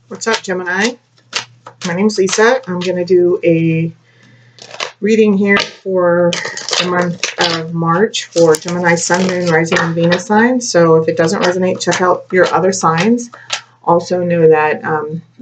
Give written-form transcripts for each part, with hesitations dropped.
What's up, Gemini? My name's Lisa. I'm going to do a reading here for the month of March for Gemini, Sun, Moon, Rising, and Venus signs. So if it doesn't resonate, check out your other signs. Also know that,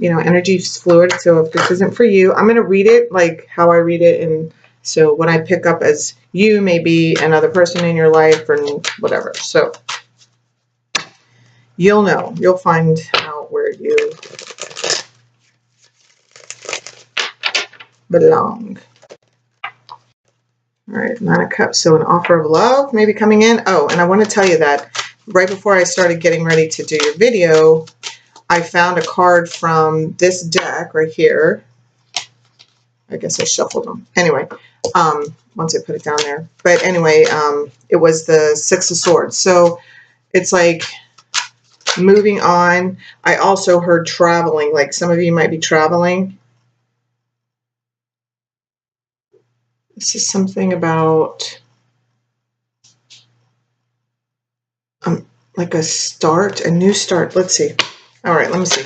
energy is fluid. So if this isn't for you, I'm going to read it like how I read it. And so what I pick up as you may be another person in your life or whatever. So you'll know. You'll find out where you belong. All right, Nine of Cups. So an offer of love maybe coming in. Oh, and I want to tell you that right before I started getting ready to do your video, I found a card from this deck right here. I guess I shuffled them. Anyway, once I put it down there. But anyway, it was the Six of Swords. So it's like moving on. I also heard traveling, like some of you might be traveling. This is something about like a start, a new start. Let's see. All right, let me see.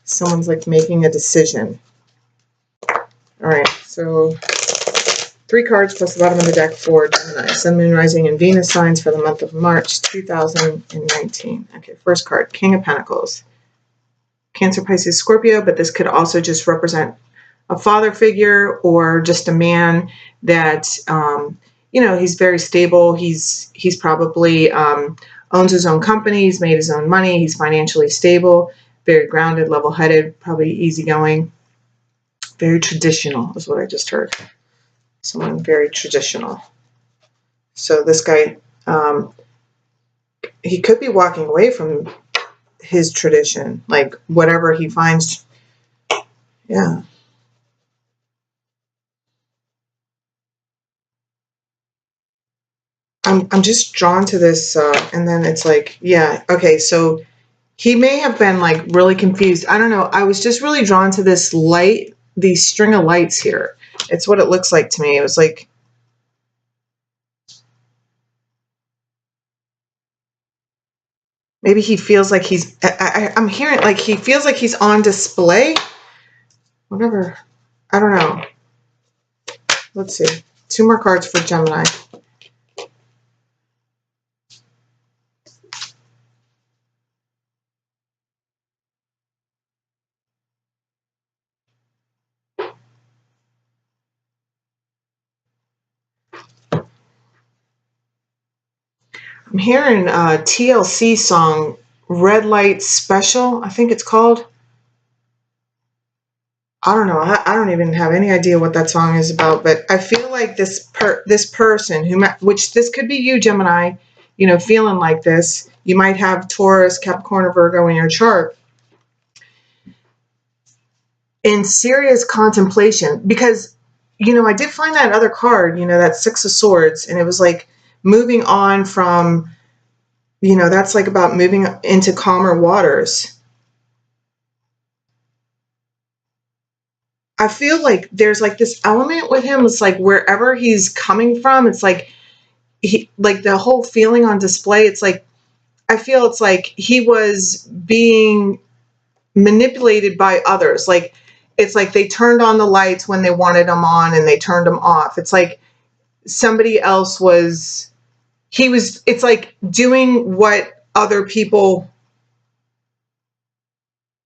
Someone's like making a decision. All right, so 3 cards plus the bottom of the deck for Gemini, Sun, Moon, Rising, and Venus signs for the month of March 2019. Okay, first card, King of Pentacles. Cancer, Pisces, Scorpio, but this could also just represent a father figure or just a man that, he's very stable. He's probably owns his own company. He's made his own money. He's financially stable, very grounded, level-headed, probably easygoing, very traditional is what I just heard. Someone very traditional. So this guy, he could be walking away from his tradition, like whatever he finds. Yeah. I'm just drawn to this, and then it's like, yeah, okay, so he may have been like really confused. I don't know. I was just really drawn to this light, these string of lights here. It's what it looks like to me. It was like, maybe he feels like he's, I'm hearing like he feels like he's on display. Whatever. I don't know. Let's see. 2 more cards for Gemini. I'm hearing a TLC song, Red Light Special, I think it's called. I don't know. I don't even have any idea what that song is about, but I feel like this person, which this could be you, Gemini, feeling like this. You might have Taurus, Capricorn, or Virgo in your chart. In serious contemplation, because, I did find that other card, that Six of Swords, and it was like moving on from, that's like about moving into calmer waters. I feel like there's like this element with him. It's like wherever he's coming from, it's like like the whole feeling on display. It's like, I feel it's like he was being manipulated by others. Like, it's like they turned on the lights when they wanted them on and they turned them off. It's like somebody else it's like doing what other people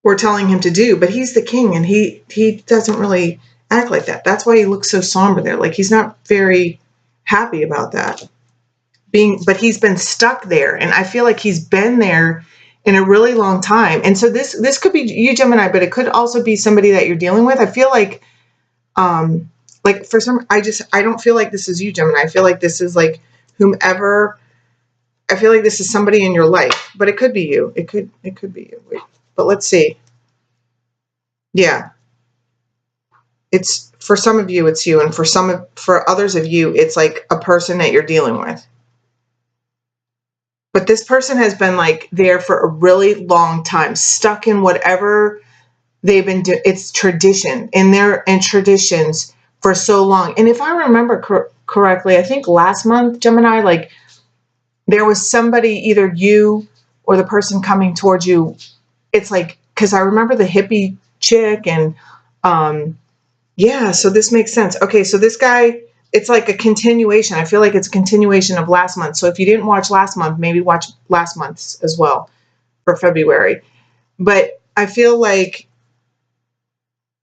were telling him to do, but he's the king and he doesn't really act like that. That's why he looks so somber there. Like he's not very happy about that but he's been stuck there. And I feel like he's been there in a really long time. And so this could be you, Gemini, but it could also be somebody that you're dealing with. I feel like for some, I don't feel like this is you, Gemini. I feel like this is like whomever. I feel like this is somebody in your life, but it could be you. It could be you. Wait, but let's see. Yeah. It's for some of you, it's you. And for others of you, it's like a person that you're dealing with. But this person has been like there for a really long time, stuck in whatever they've been doing. It's tradition, and they're in traditions for so long. And if I remember correctly, I think last month, Gemini, like there was somebody, either you or the person coming towards you, it's like, because I remember the hippie chick, and yeah, so this makes sense. Okay, so this guy, it's like a continuation. I feel like it's a continuation of last month. So if you didn't watch last month, maybe watch last month's as well for February. But I feel like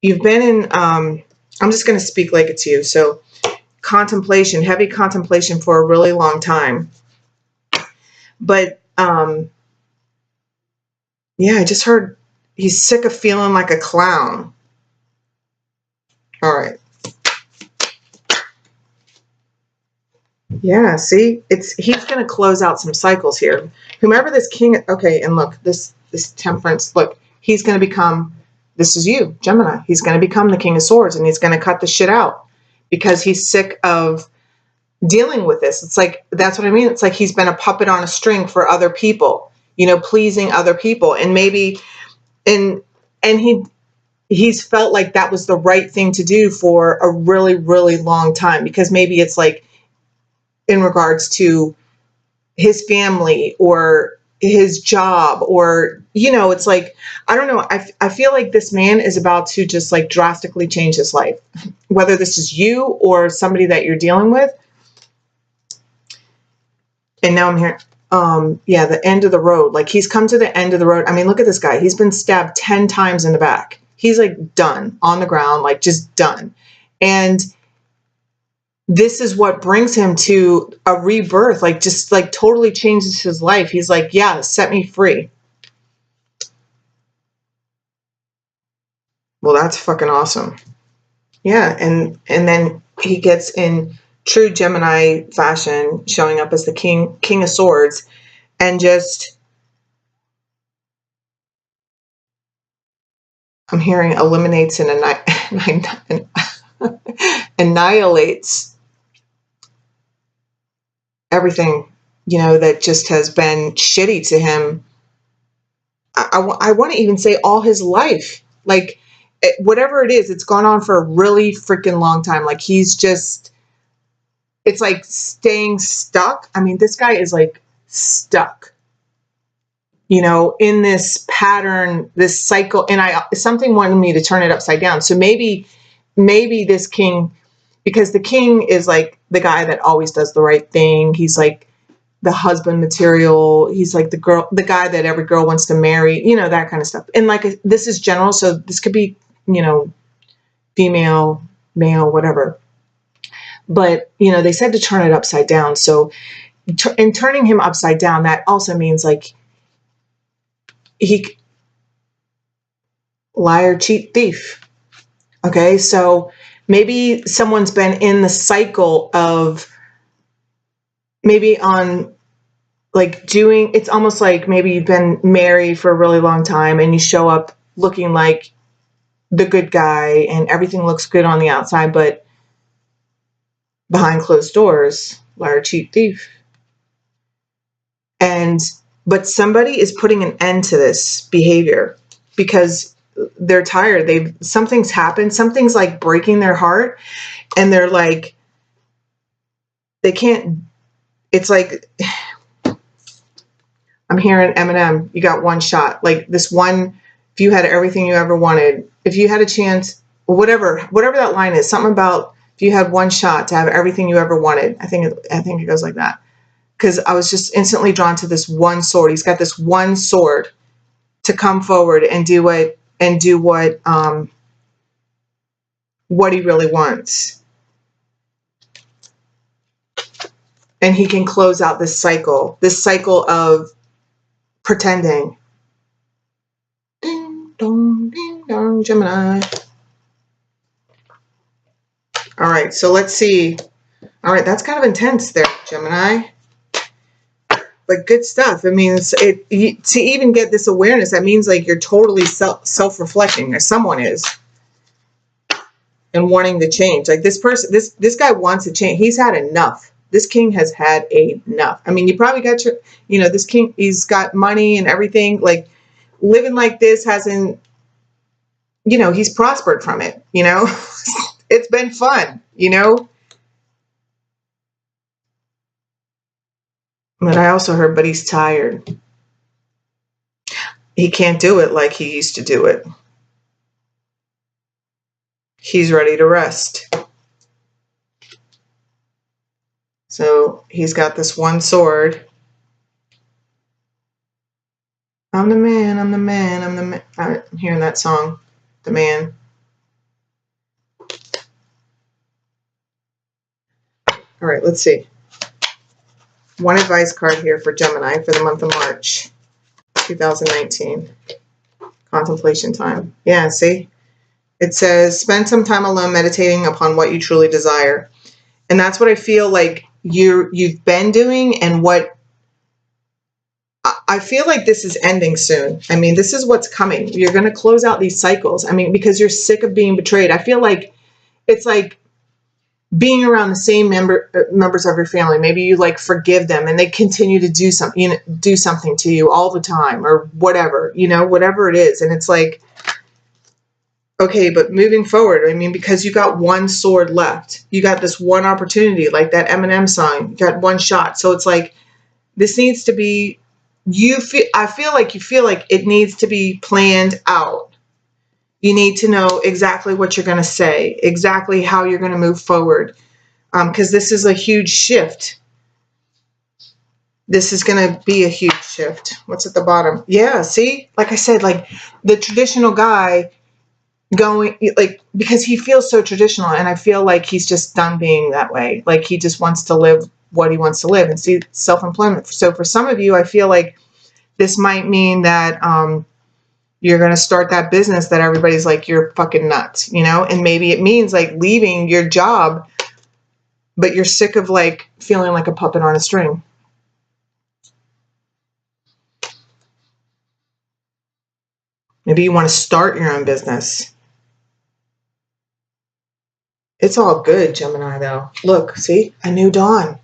you've been in, I'm just going to speak like it's you. So contemplation, heavy contemplation for a really long time. But yeah, I just heard he's sick of feeling like a clown. All right. Yeah, see, he's going to close out some cycles here. Whomever this king, okay, and look, this temperance, look, he's going to become, this is you, Gemini. He's going to become the King of Swords, and he's going to cut the shit out because he's sick of dealing with this. It's like, that's what I mean. It's like he's been a puppet on a string for other people, you know, pleasing other people, and maybe, and he's felt like that was the right thing to do for a really, really long time, because maybe it's like in regards to his family or his job, or, you know, it's like, I don't know. I feel like this man is about to just like drastically change his life, whether this is you or somebody that you're dealing with. And now I'm here. Yeah, the end of the road. Like, he's come to the end of the road. I mean, look at this guy. He's been stabbed 10 times in the back. He's like done on the ground, like just done. And this is what brings him to a rebirth, like just like totally changes his life. He's like, yeah, set me free. Well, that's fucking awesome. Yeah, and then he gets in true Gemini fashion, showing up as the king of swords, and just, I'm hearing eliminates and annihilates everything, you know, that just has been shitty to him. I want to even say all his life. Like, whatever it is, it's gone on for a really freaking long time. Like, he's just, it's like staying stuck. I mean, this guy is like stuck, you know, in this pattern, this cycle. And something wanted me to turn it upside down. So maybe this king, because the king is like the guy that always does the right thing. He's like the husband material. He's like the guy that every girl wants to marry, you know, that kind of stuff. And like, this is general. So this could be, you know, female, male, whatever. But, you know, they said to turn it upside down. So in turning him upside down, that also means like liar, cheat, thief. Okay. So maybe someone's been in the cycle of maybe on like doing, it's almost like maybe you've been married for a really long time and you show up looking like the good guy and everything looks good on the outside, but behind closed doors, liar, cheat, thief. But somebody is putting an end to this behavior because they're tired. Something's happened. Something's like breaking their heart, and they're like, they can't, it's like, I'm hearing Eminem, you got one shot. Like this one, if you had everything you ever wanted, if you had a chance, whatever that line is, something about if you had one shot to have everything you ever wanted. I think it goes like that. Because I was just instantly drawn to this one sword. He's got this one sword to come forward and do what he really wants. And he can close out this cycle of pretending. Ding dong, ding dong, Gemini. All right, so let's see. All right, that's kind of intense there, Gemini. But good stuff. It means to even get this awareness, that means like you're totally self-reflecting, or someone is, and wanting to change. Like this person, this guy wants to change. He's had enough. This king has had enough. I mean, you probably got your, you know, this king, he's got money and everything. Like living like this hasn't, you know, he's prospered from it, you know. It's been fun, you know. But I also heard, but he's tired. he can't do it like he used to do it. He's ready to rest. So he's got this one sword. I'm the man, I'm the man, I'm the man. I'm hearing that song, The Man. All right, let's see. One advice card here for Gemini for the month of March 2019. Contemplation time. Yeah, see? It says, spend some time alone meditating upon what you truly desire. And that's what I feel like you've been doing, and what I feel like this is ending soon. I mean, this is what's coming. You're going to close out these cycles. I mean, because you're sick of being betrayed. I feel like it's like being around the same members of your family. Maybe you like forgive them and they continue to do something to you all the time, or whatever, whatever it is. And it's like, okay, but moving forward, I mean, because you got one sword left, you got this one opportunity, like that Eminem song, you got one shot. So it's like, this needs to be, I feel like you feel like it needs to be planned out. You need to know exactly what you're going to say, exactly how you're going to move forward. Because this is a huge shift. This is going to be a huge shift. What's at the bottom? Yeah, see? Like I said, like the traditional guy going, like, because he feels so traditional, and I feel like he's just done being that way. Like he just wants to live what he wants to live, and see, self-employment. So for some of you, I feel like this might mean that you're going to start that business that everybody's like, you're fucking nuts, and maybe it means like leaving your job, but you're sick of like feeling like a puppet on a string. Maybe you want to start your own business. It's all good, Gemini, though. Look, see? A new dawn.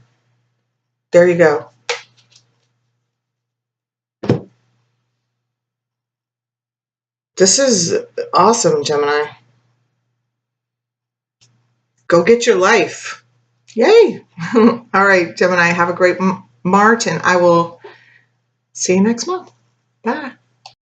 There you go. This is awesome, Gemini. Go get your life. Yay. All right, Gemini, have a great March, and I will see you next month. Bye.